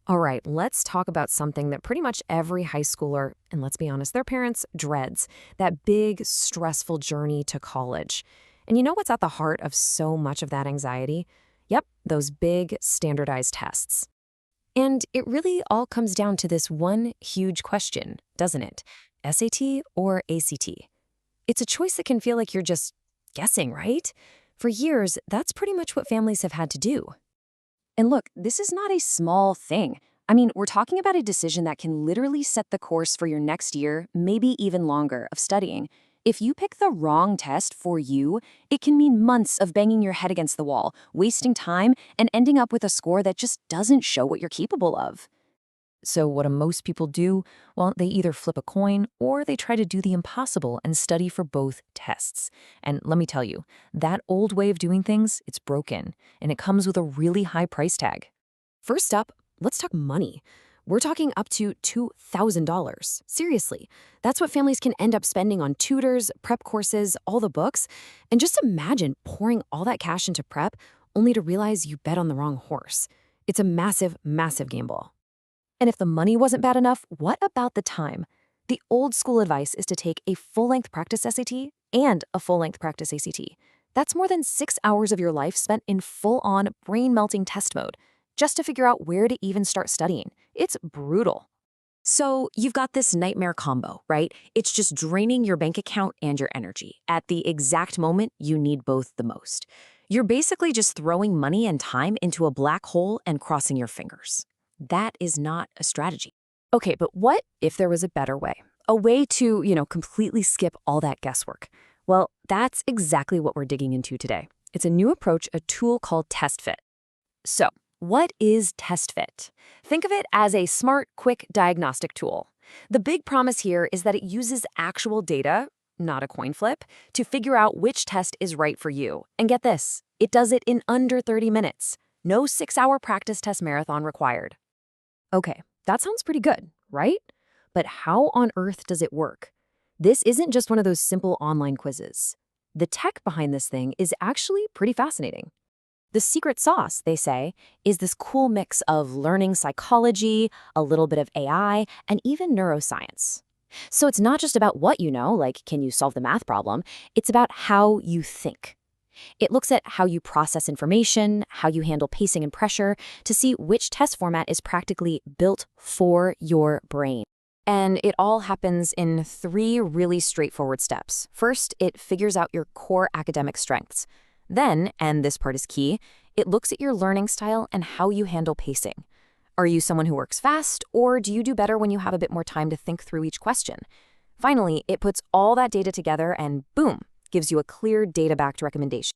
All right, let's talk about something that pretty much every high schooler, and let's be honest, their parents, dreads that big, stressful journey to college. And you know what's at the heart of so much of that anxiety? Yep, those big, standardized tests. And it really all comes down to this one huge question, doesn't it? SAT or ACT? It's a choice that can feel like you're just guessing, right? For years, that's pretty much what families have had to do. And look, this is not a small thing. I mean, we're talking about a decision that can literally set the course for your next year, maybe even longer, of studying. If you pick the wrong test for you, it can mean months of banging your head against the wall, wasting time, and ending up with a score that just doesn't show what you're capable of. So, what do most people do? Well, they either flip a coin or they try to do the impossible and study for both tests. And let me tell you, that old way of doing things, it's broken, and it comes with a really high price tag. First up, let's talk money. We're talking up to $2,000. Seriously, that's what families can end up spending on tutors, prep courses, all the books. And just imagine pouring all that cash into prep only to realize you bet on the wrong horse. It's a massive, massive gamble. And if the money wasn't bad enough, what about the time? The old school advice is to take a full-length practice SAT and a full-length practice ACT. That's more than 6 hours of your life spent in full-on, brain-melting test mode, just to figure out where to even start studying. It's brutal. So you've got this nightmare combo, right? It's just draining your bank account and your energy at the exact moment you need both the most. You're basically just throwing money and time into a black hole and crossing your fingers. That is not a strategy. Okay, but what if there was a better way? A way to, completely skip all that guesswork? Well, that's exactly what we're digging into today. It's a new approach, a tool called TestFit. So, what is TestFit? Think of it as a smart, quick diagnostic tool. The big promise here is that it uses actual data, not a coin flip, to figure out which test is right for you. And get this, it does it in under 30 minutes. No 6-hour practice test marathon required. Okay, that sounds pretty good, right? But how on earth does it work? This isn't just one of those simple online quizzes. The tech behind this thing is actually pretty fascinating. The secret sauce, they say, is this cool mix of learning psychology, a little bit of AI, and even neuroscience. So it's not just about what you know, like can you solve the math problem, it's about how you think. It looks at how you process information, how you handle pacing and pressure, to see which test format is practically built for your brain. And it all happens in 3 really straightforward steps. First, it figures out your core academic strengths. Then, and this part is key, it looks at your learning style and how you handle pacing. Are you someone who works fast, or do you do better when you have a bit more time to think through each question? Finally, it puts all that data together and boom, gives you a clear data-backed recommendation.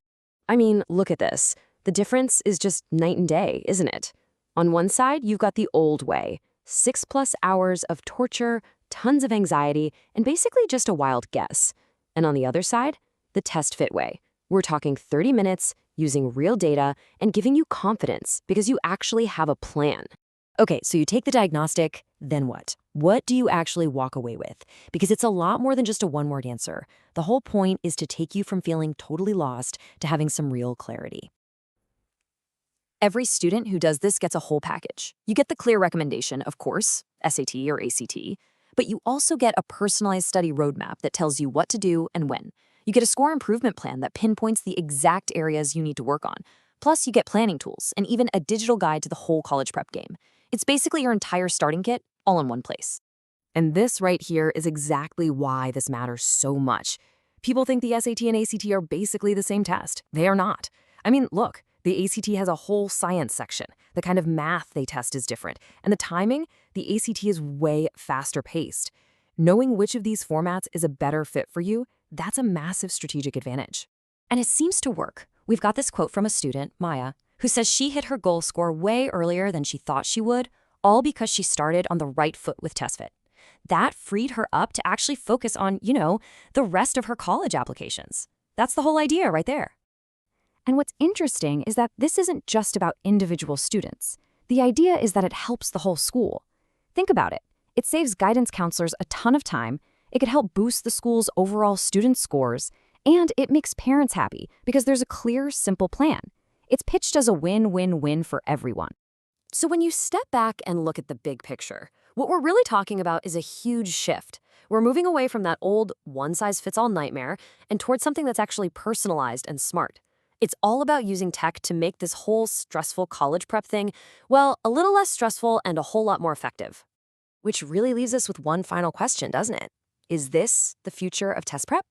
I mean, look at this. The difference is just night and day, isn't it? On one side, you've got the old way, 6+ hours of torture, tons of anxiety, and basically just a wild guess. And on the other side, the TestFit way. We're talking 30 minutes, using real data, and giving you confidence because you actually have a plan. Okay, so you take the diagnostic, then what? What do you actually walk away with? Because it's a lot more than just a one-word answer. The whole point is to take you from feeling totally lost to having some real clarity. Every student who does this gets a whole package. You get the clear recommendation, of course, SAT or ACT, but you also get a personalized study roadmap that tells you what to do and when. You get a score improvement plan that pinpoints the exact areas you need to work on. Plus, you get planning tools and even a digital guide to the whole college prep game. It's basically your entire starting kit, all in one place. And this right here is exactly why this matters so much. People think the SAT and ACT are basically the same test. They are not. I mean, look, the ACT has a whole science section. The kind of math they test is different. And the timing, the ACT is way faster paced. Knowing which of these formats is a better fit for you, that's a massive strategic advantage. And it seems to work. We've got this quote from a student, Maya, who says she hit her goal score way earlier than she thought she would, all because she started on the right foot with TestFit. That freed her up to actually focus on, the rest of her college applications. That's the whole idea right there. And what's interesting is that this isn't just about individual students. The idea is that it helps the whole school. Think about it. It saves guidance counselors a ton of time, it could help boost the school's overall student scores, and it makes parents happy because there's a clear, simple plan. It's pitched as a win-win-win for everyone. So when you step back and look at the big picture, what we're really talking about is a huge shift. We're moving away from that old one-size-fits-all nightmare and towards something that's actually personalized and smart. It's all about using tech to make this whole stressful college prep thing, well, a little less stressful and a whole lot more effective. Which really leaves us with one final question, doesn't it? Is this the future of test prep?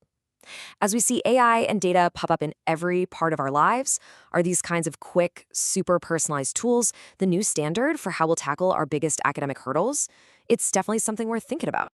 As we see AI and data pop up in every part of our lives, are these kinds of quick, super personalized tools the new standard for how we'll tackle our biggest academic hurdles? It's definitely something worth thinking about.